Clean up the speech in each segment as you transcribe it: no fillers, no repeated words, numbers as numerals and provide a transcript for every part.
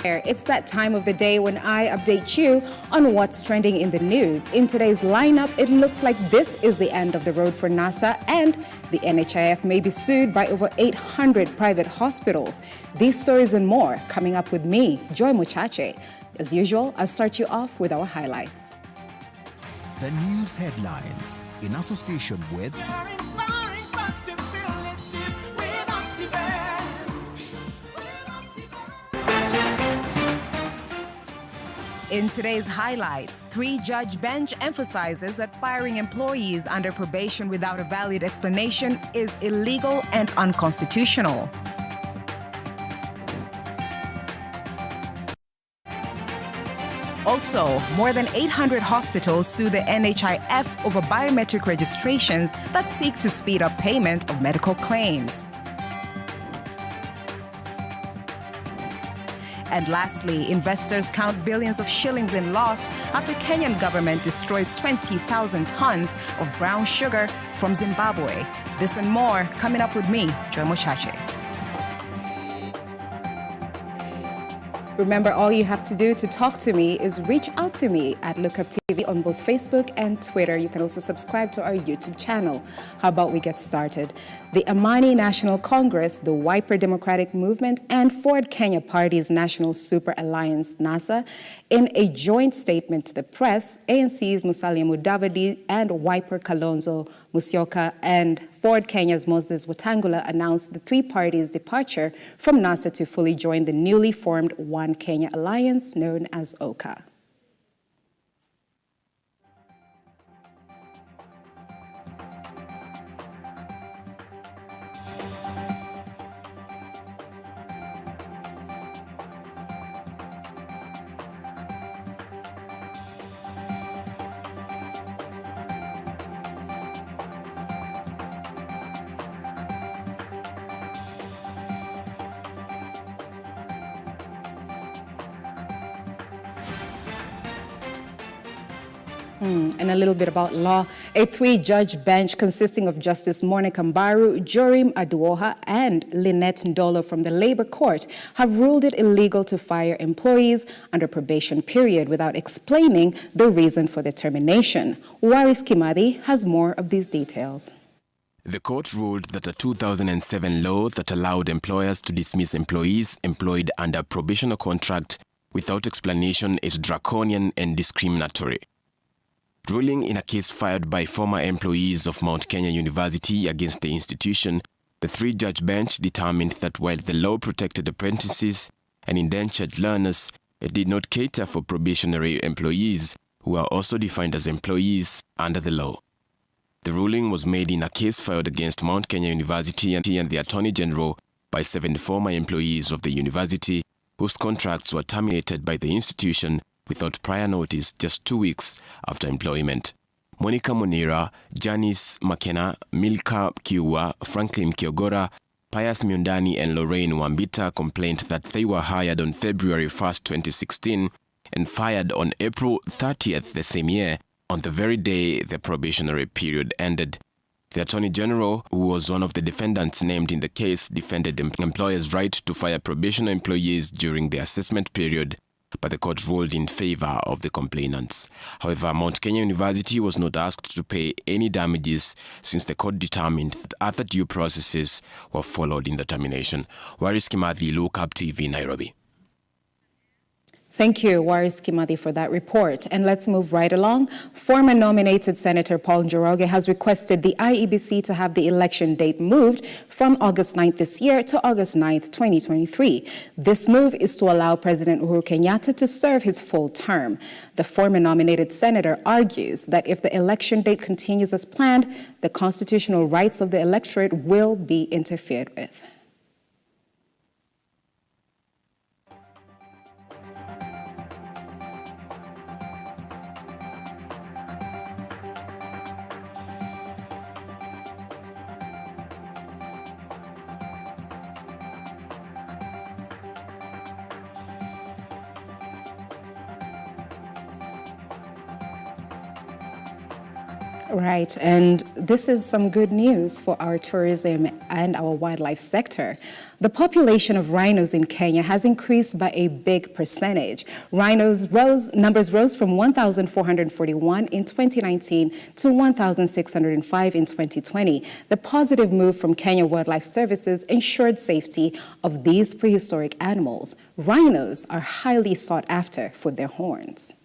It's that time of the day when I update you on what's trending in the news. In today's lineup, it looks like this is the end of the road for NASA, and the NHIF may be sued by over 800 private hospitals. These stories and more coming up with me, Joy Muchache. As usual, I'll start you off with our highlights. The news headlines in association with In today's highlights, three-judge bench emphasizes that firing employees under probation without a valid explanation is illegal and unconstitutional. Also, more than 800 hospitals sue the NHIF over biometric registrations that seek to speed up payment of medical claims. And lastly, investors count billions of shillings in loss after Kenyan government destroys 20,000 tons of brown sugar from Zimbabwe. This and more coming up with me, Joy Muchache. Remember, all you have to do to talk to me is reach out to me at Lookup TV on both Facebook and Twitter. You can also subscribe to our YouTube channel. How about we get started? The Amani National Congress, the Wiper Democratic Movement, and Ford Kenya Party's National Super Alliance, NASA, in a joint statement to the press, ANC's Musalia Mudavadi and Wiper Kalonzo Musyoka and Ford Kenya's Moses Wetangula announced the three parties' departure from NASA to fully join the newly formed One Kenya Alliance, known as OKA. And a little bit about law. A three-judge bench consisting of Justice Monica Mbaru, Jorim Aduoha, and Lynette Ndolo from the Labor Court have ruled it illegal to fire employees under probation period without explaining the reason for the termination. Waris Kimathi has more of these details. The court ruled that a 2007 law that allowed employers to dismiss employees employed under probation contract without explanation is draconian and discriminatory. Ruling in a case filed by former employees of Mount Kenya University against the institution, the three-judge bench determined that while the law protected apprentices and indentured learners, it did not cater for probationary employees who are also defined as employees under the law. The ruling was made in a case filed against Mount Kenya University and the Attorney General by 7 former employees of the university whose contracts were terminated by the institution without prior notice just 2 weeks after employment. Monica Monira, Janice McKenna, Milka Kiua, Franklin Kiogora, Pius Miundani and Lorraine Wambita complained that they were hired on February 1, 2016 and fired on April 30th the same year, on the very day the probationary period ended. The Attorney General, who was one of the defendants named in the case, defended employers' right to fire probation employees during the assessment period, but the court ruled in favor of the complainants. However, Mount Kenya University was not asked to pay any damages since the court determined that other due processes were followed in the termination. Waris Kimathi, Lookup TV, Nairobi. Thank you, Waris Kimathi, for that report. And let's move right along. Former nominated Senator Paul Njoroge has requested the IEBC to have the election date moved from August 9th this year to August 9th, 2023. This move is to allow President Uhuru Kenyatta to serve his full term. The former nominated senator argues that if the election date continues as planned, the constitutional rights of the electorate will be interfered with. Right, and this is some good news for our tourism and our wildlife sector. The population of rhinos in Kenya has increased by a big percentage. Numbers rose from 1,441 in 2019 to 1,605 in 2020. The positive move from Kenya Wildlife Services ensured safety of these prehistoric animals. Rhinos are highly sought after for their horns.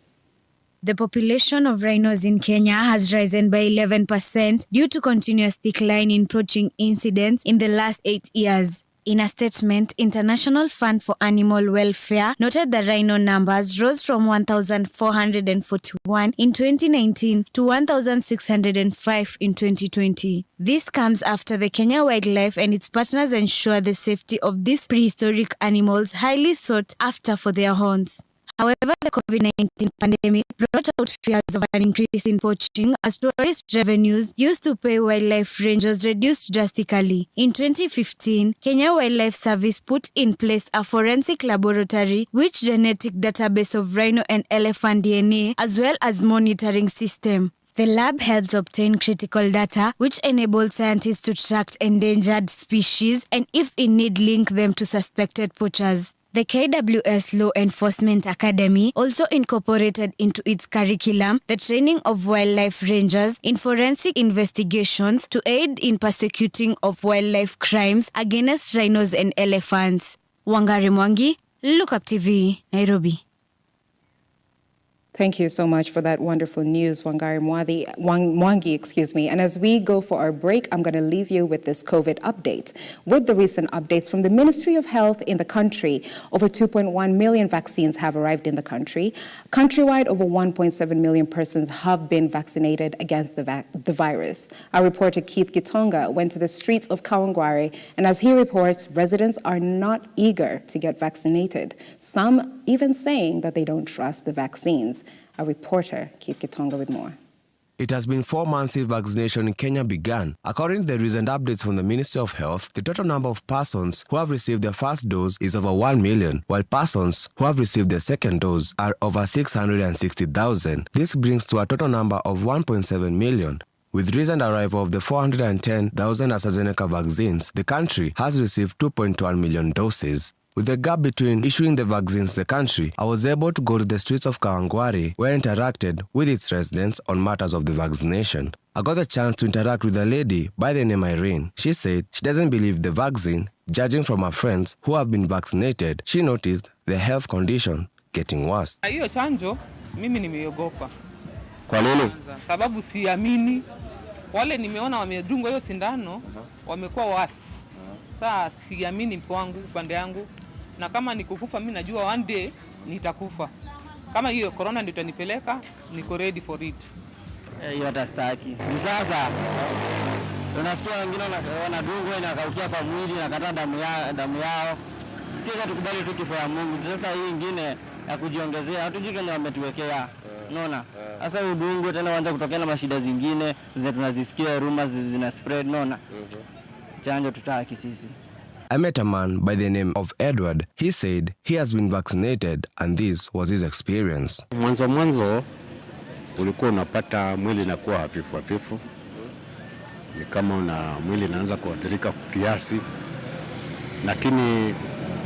The population of rhinos in Kenya has risen by 11% due to continuous decline in poaching incidents in the last 8 years. In a statement, International Fund for Animal Welfare noted the rhino numbers rose from 1,441 in 2019 to 1,605 in 2020. This comes after the Kenya Wildlife and its partners ensure the safety of these prehistoric animals highly sought after for their horns. However, the COVID-19 pandemic brought out fears of an increase in poaching as tourist revenues used to pay wildlife rangers reduced drastically. In 2015, Kenya Wildlife Service put in place a forensic laboratory with genetic database of rhino and elephant DNA as well as monitoring system. The lab helps obtain critical data which enables scientists to track endangered species and if in need link them to suspected poachers. The KWS Law Enforcement Academy also incorporated into its curriculum the training of wildlife rangers in forensic investigations to aid in prosecuting of wildlife crimes against rhinos and elephants. Wangari Mwangi, Look Up TV, Nairobi. Thank you so much for that wonderful news, Wangari Mwangi. And as we go for our break, I'm going to leave you with this COVID update. With the recent updates from the Ministry of Health in the country, over 2.1 million vaccines have arrived in the country. Countrywide, over 1.7 million persons have been vaccinated against the virus. Our reporter Keith Gitonga went to the streets of Kawangware, and as he reports, residents are not eager to get vaccinated. Some even saying that they don't trust the vaccines. Our reporter, Keith Gitonga, with more. It has been 4 months since vaccination in Kenya began. According to the recent updates from the Ministry of Health, the total number of persons who have received their first dose is over 1 million, while persons who have received their second dose are over 660,000. This brings to a total number of 1.7 million. With recent arrival of the 410,000 AstraZeneca vaccines, the country has received 2.1 million doses. With the gap between issuing the vaccines to the country, I was able to go to the streets of Kawangware where I interacted with its residents on matters of the vaccination. I got the chance to interact with a lady by the name Irene. She said she doesn't believe the vaccine. Judging from her friends who have been vaccinated, she noticed the health condition getting worse. Hiyo chanjo mimi nimeogopa. Kwa nini? Sababu siamini. Wale nimeona wamedungwa hiyo sindano wamekuwa wasi. Sasa siamini upande yangu. Na kama nikukufa mimi najua one day nitakufa. Kama hiyo corona ndio itanipeleka, niko ready for it. Hiyo hatastaki. Sasa unasikia wengine wanadungwa inakaukia kwa mwili na kata damu yao. Sisi tukubali tu kifo ya Mungu. Sasa hii nyingine ya kujiongezea hatujui Kenya wametuwekea. Unaona? Sasa udungwe tena uanze kutokea na mashida zingine, tunazisikia rumors zina spread, unaona? Chanjo tutaki sisi. I met a man by the name of Edward. He said he has been vaccinated and this was his experience. Mwanzo ulikuwa unapata mwili inakuwa hafifu. Ni kama mwili inaanza kuathirika kiasi. Lakini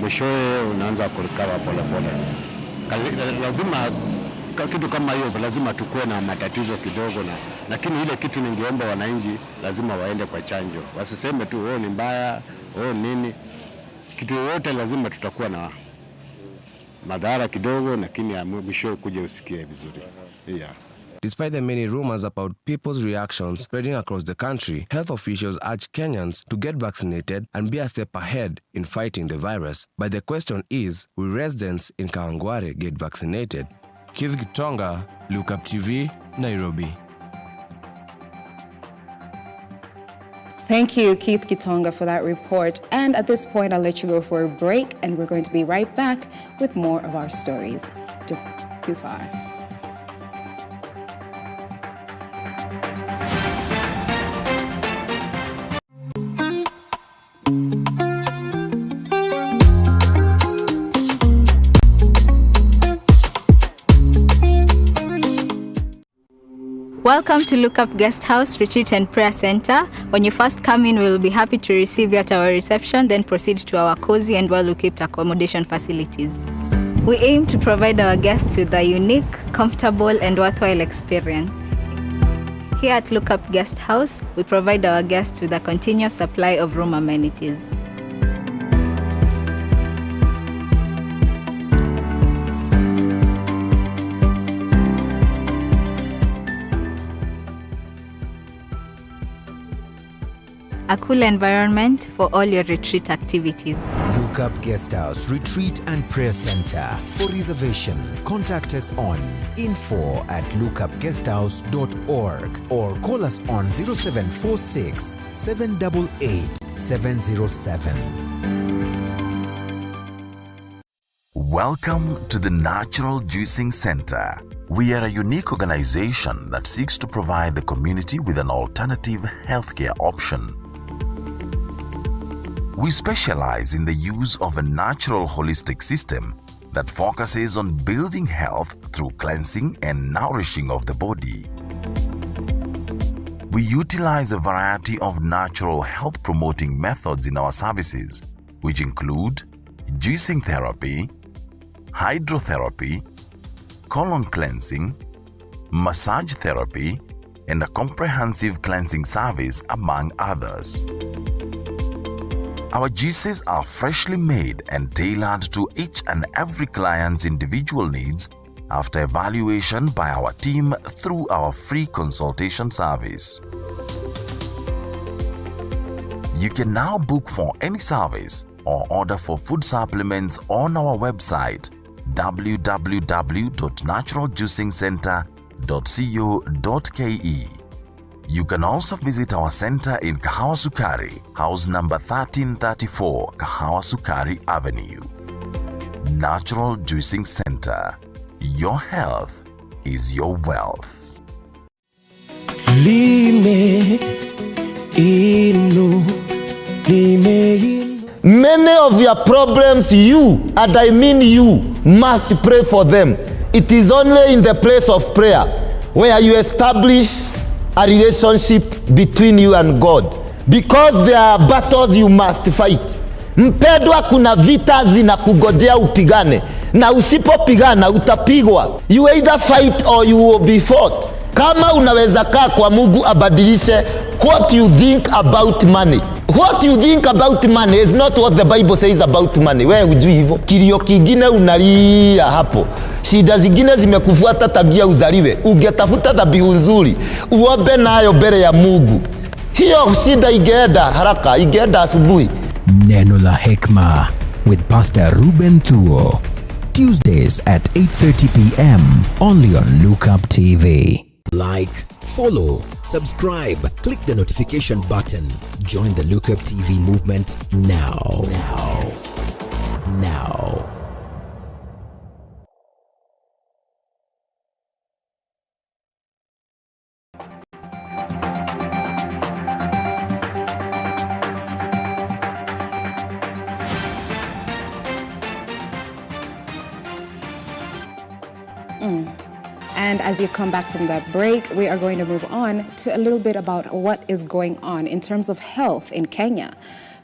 mwishowe unaanza kurecover pole. Lazima kitu kama hiyo lazima tukue na matatizo kidogo lakini ile kitu ningeomba wananchi lazima waende kwa chanjo. Wasiseme tu ni mbaya, nini. Kitu yote lazima tutakuwa na madhara kidogo lakini mwisho kuja usikie vizuri. Yeah. Despite the many rumors about people's reactions spreading across the country, health officials urge Kenyans to get vaccinated and be a step ahead in fighting the virus. But the question is, will residents in Kawangware get vaccinated? Keith Gitonga, Look Up TV, Nairobi. Thank you, Keith Gitonga, for that report. And at this point, I'll let you go for a break, and we're going to be right back with more of our stories. Don't go too far. Welcome to Look Up Guest House, Retreat and Prayer Center. When you first come in, we will be happy to receive you at our reception, then proceed to our cozy and well-equipped accommodation facilities. We aim to provide our guests with a unique, comfortable and worthwhile experience. Here at Look Up Guest House, we provide our guests with a continuous supply of room amenities. A cool environment for all your retreat activities. Look Up Guest House, Retreat and Prayer Center. For reservation, contact us on info@lookupguesthouse.org or call us on 0746 788 707. Welcome to the Natural Juicing Center. We are a unique organization that seeks to provide the community with an alternative healthcare option. We specialize in the use of a natural holistic system that focuses on building health through cleansing and nourishing of the body. We utilize a variety of natural health promoting methods in our services, which include juicing therapy, hydrotherapy, colon cleansing, massage therapy, and a comprehensive cleansing service, among others. Our juices are freshly made and tailored to each and every client's individual needs after evaluation by our team through our free consultation service. You can now book for any service or order for food supplements on our website www.naturaljuicingcenter.co.ke. You can also visit our center in Kahawa Sukari, house number 1334, Kahawa Sukari Avenue. Natural Juicing Center. Your health is your wealth. Many of your problems, you, and I mean you, must pray for them. It is only in the place of prayer where you establish a relationship between you and God, because there are battles you must fight. Mpendwa, kuna vita zinakugojea upigane, na usipopigana utapigwa. You either fight or you will be fought. Kama unaweza kaa kwa Mungu abadilishe what you think about money. What you think about money is not what the Bible says about money. Wewe hujui hivyo. Kilio kingine unalia hapo. Shida zingine zimekufuata tangia uzaliwe. Ungetafuta dhabihu nzuri, uombe nayo mbele ya Mungu. Hiyo shida ingeenda haraka, ingeenda asubuhi. Neno la Hekma with Pastor Ruben Thuo. Tuesdays at 8:30 p.m. only on Look Up TV. Like, follow, subscribe, click the notification button. Join the Look Up TV movement now. And as you come back from that break, we are going to move on to a little bit about what is going on in terms of health in Kenya.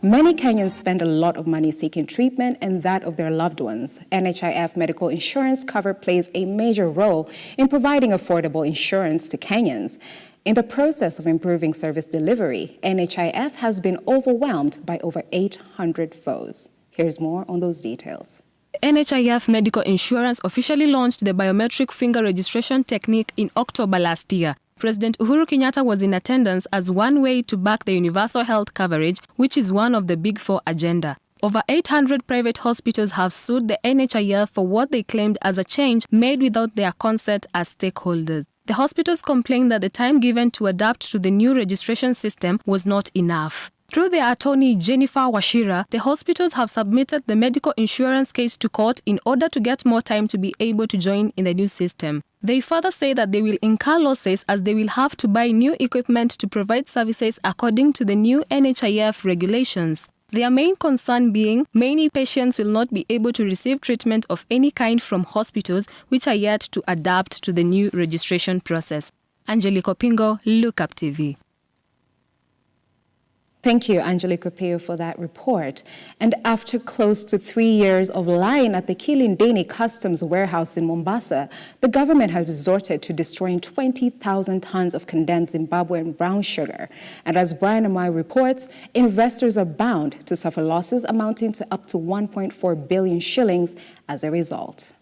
Many Kenyans spend a lot of money seeking treatment and that of their loved ones. NHIF medical insurance cover plays a major role in providing affordable insurance to Kenyans. In the process of improving service delivery, NHIF has been overwhelmed by over 800 foes. Here's more on those details. NHIF Medical Insurance officially launched the biometric finger registration technique in October last year. President Uhuru Kenyatta was in attendance as one way to back the universal health coverage, which is one of the Big Four agenda. Over 800 private hospitals have sued the NHIF for what they claimed as a change made without their consent as stakeholders. The hospitals complained that the time given to adapt to the new registration system was not enough. Through their attorney Jennifer Washira, the hospitals have submitted the medical insurance case to court in order to get more time to be able to join in the new system. They further say that they will incur losses as they will have to buy new equipment to provide services according to the new NHIF regulations. Their main concern being many patients will not be able to receive treatment of any kind from hospitals which are yet to adapt to the new registration process. Angelique Opingo, Look Up TV. Thank you, Angelique Opingo, for that report. And after close to 3 years of lying at the Kilindini Customs Warehouse in Mombasa, the government has resorted to destroying 20,000 tons of condemned Zimbabwean brown sugar. And as Brian Amai reports, investors are bound to suffer losses amounting to up to 1.4 billion shillings as a result.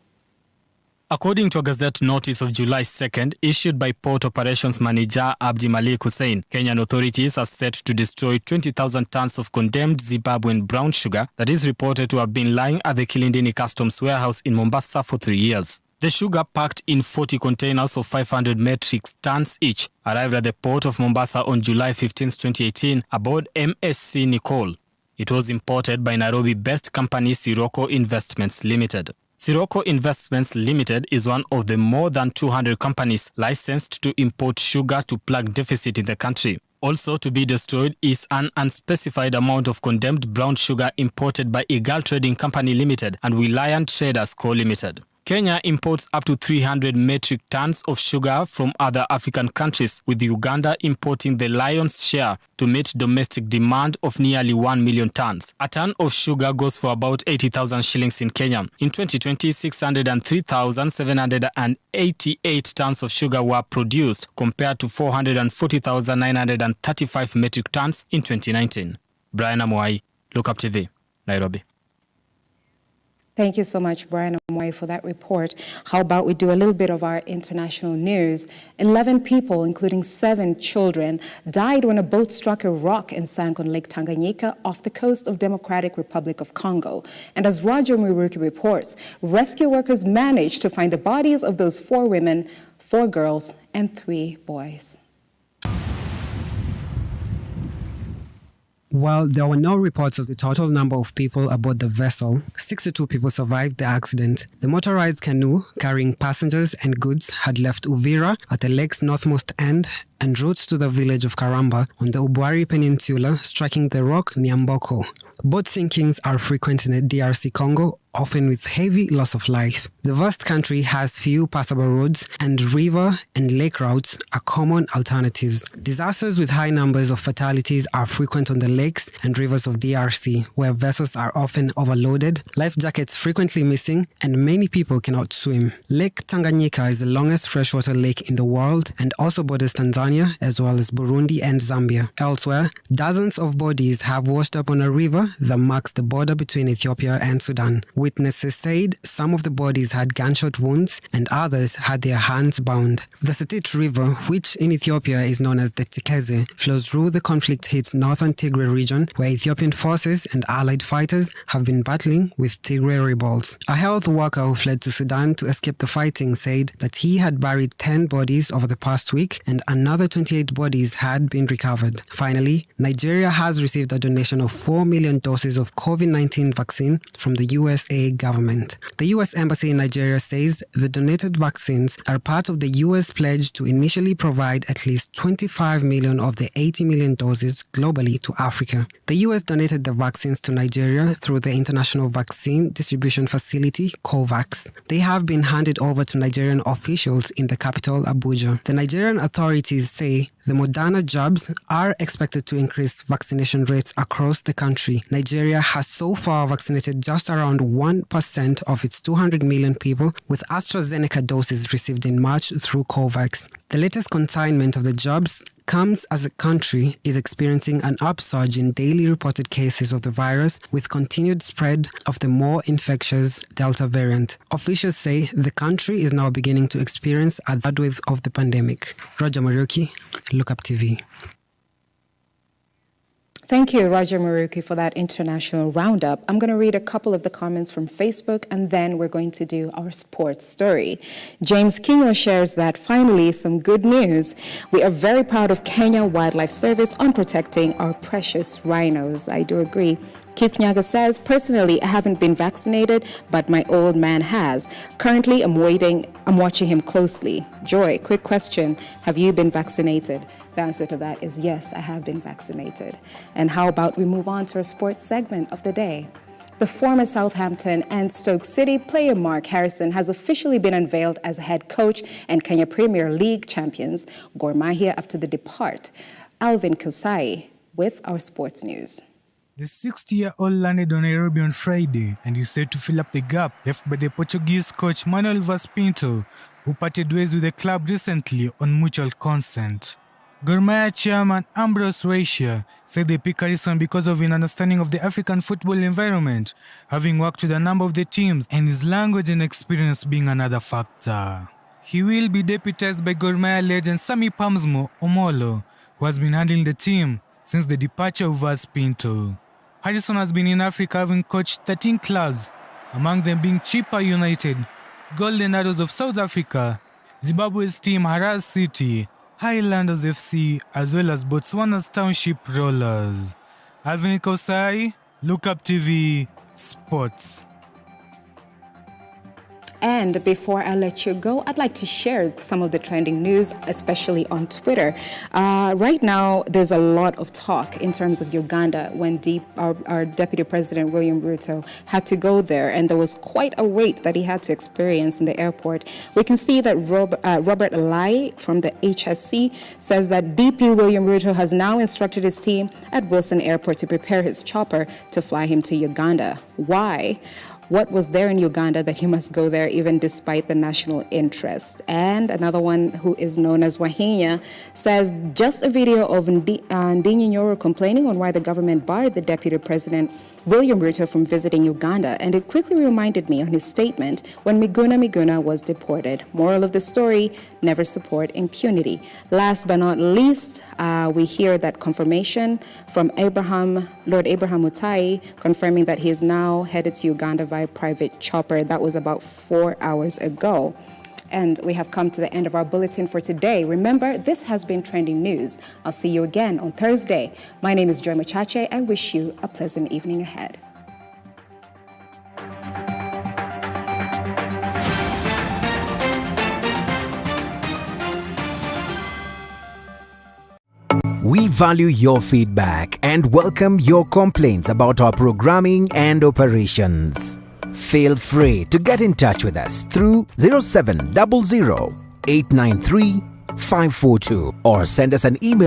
According to a Gazette notice of July 2nd, issued by Port Operations Manager Abdi Malik Hussein, Kenyan authorities are set to destroy 20,000 tons of condemned Zimbabwean brown sugar that is reported to have been lying at the Kilindini Customs Warehouse in Mombasa for 3 years. The sugar, packed in 40 containers of 500 metric tons each, arrived at the port of Mombasa on July 15, 2018, aboard MSC Nicole. It was imported by Nairobi-based company Sirocco Investments Limited. Sirocco Investments Limited is one of the more than 200 companies licensed to import sugar to plug deficit in the country. Also to be destroyed is an unspecified amount of condemned brown sugar imported by Eagle Trading Company Limited and Reliant Traders Co. Limited. Kenya imports up to 300 metric tons of sugar from other African countries, with Uganda importing the lion's share to meet domestic demand of nearly 1 million tons. A ton of sugar goes for about 80,000 shillings in Kenya. In 2020, 603,788 tons of sugar were produced, compared to 440,935 metric tons in 2019. Brian Amwai, Look Up TV, Nairobi. Thank you so much, Brian Amwai, for that report. How about we do a little bit of our international news? 11 people, including 7 children, died when a boat struck a rock and sank on Lake Tanganyika off the coast of Democratic Republic of Congo. And as Roger Muruki reports, rescue workers managed to find the bodies of those 4 women, 4 girls, and 3 boys. While there were no reports of the total number of people aboard the vessel, 62 people survived the accident. The motorized canoe carrying passengers and goods had left Uvira at the lake's northmost end en route to the village of Karamba on the Ubwari Peninsula, striking the rock near Mboko. Boat sinkings are frequent in the DRC Congo, often with heavy loss of life. The vast country has few passable roads, and river and lake routes are common alternatives. Disasters with high numbers of fatalities are frequent on the lakes and rivers of DRC, where vessels are often overloaded, life jackets frequently missing, and many people cannot swim. Lake Tanganyika is the longest freshwater lake in the world and also borders Tanzania as well as Burundi and Zambia. Elsewhere, dozens of bodies have washed up on a river that marks the border between Ethiopia and Sudan. Witnesses said some of the bodies had gunshot wounds and others had their hands bound. The Setit River, which in Ethiopia is known as the Tekeze, flows through the conflict-hit northern Tigray region, where Ethiopian forces and allied fighters have been battling with Tigray rebels. A health worker who fled to Sudan to escape the fighting said that he had buried 10 bodies over the past week and another 28 bodies had been recovered. Finally, Nigeria has received a donation of 4 million doses of COVID-19 vaccine from the USA government. The US Embassy in Nigeria says the donated vaccines are part of the US pledge to initially provide at least 25 million of the 80 million doses globally to Africa. The US donated the vaccines to Nigeria through the International Vaccine Distribution Facility, COVAX. They have been handed over to Nigerian officials in the capital, Abuja. The Nigerian authorities say the Moderna jabs are expected to increase vaccination rates across the country. Nigeria has so far vaccinated just around 1% of its 200 million people, with AstraZeneca doses received in March through COVAX. The latest consignment of the jabs comes as the country is experiencing an upsurge in daily reported cases of the virus, with continued spread of the more infectious Delta variant. Officials say the country is now beginning to experience a third wave of the pandemic. Roger Maruki, Look Up TV. Thank you, Roger Maruki, for that international roundup. I'm going to read a couple of the comments from Facebook, and then we're going to do our sports story. James Kingo shares that, finally, some good news. We are very proud of Kenya Wildlife Service on protecting our precious rhinos. I do agree. Keith Nyaga says, personally, I haven't been vaccinated, but my old man has. Currently, I'm watching him closely. Joy, quick question. Have you been vaccinated? The answer to that is yes, I have been vaccinated. And how about we move on to our sports segment of the day? the former Southampton and Stoke City player Mark Harrison has officially been unveiled as head coach and Kenya Premier League champions Gor Mahia after the depart. Alvin Kusai with our sports news. The 60-year-old landed on Nairobi on Friday and is set to fill up the gap left by the Portuguese coach Manuel Vaz Pinto, who parted ways with the club recently on mutual consent. Gor Mahia chairman Ambrose Reicher said they picked Harrison because of his understanding of the African football environment, having worked with a number of the teams, and his language and experience being another factor. He will be deputized by Gor Mahia legend Sammy Pamsmo Omolo, who has been handling the team since the departure of Vaz Pinto. Harrison has been in Africa, having coached 13 clubs, among them being Chippa United, Golden Arrows of South Africa, Zimbabwe's team Haras City, Highlanders FC, as well as Botswana's Township Rollers. Alvin Kosai, Look Up TV, Sports. And before I let you go, I'd like to share some of the trending news, especially on Twitter. Right now, there's a lot of talk in terms of Uganda when our Deputy President William Ruto had to go there, and there was quite a wait that he had to experience in the airport. We can see that Robert Alai from the HSC says that DP William Ruto has now instructed his team at Wilson Airport to prepare his chopper to fly him to Uganda. Why? What was there in Uganda that he must go there even despite the national interest? And another one who is known as Wahinya says just a video of Ndinyi Nyoro complaining on why the government barred the Deputy President William Ruto from visiting Uganda, and it quickly reminded me on his statement when Miguna was deported. Moral of the story, never support impunity. Last but not least, we hear that confirmation from Lord Abraham Mutai, confirming that he is now headed to Uganda via private chopper. That was about 4 hours ago. And we have come to the end of our bulletin for today. Remember, this has been Trending News. I'll see you again on Thursday. My name is Joy Machache. I wish you a pleasant evening ahead. We value your feedback and welcome your complaints about our programming and operations. Feel free to get in touch with us through 0700 893 542 or send us an email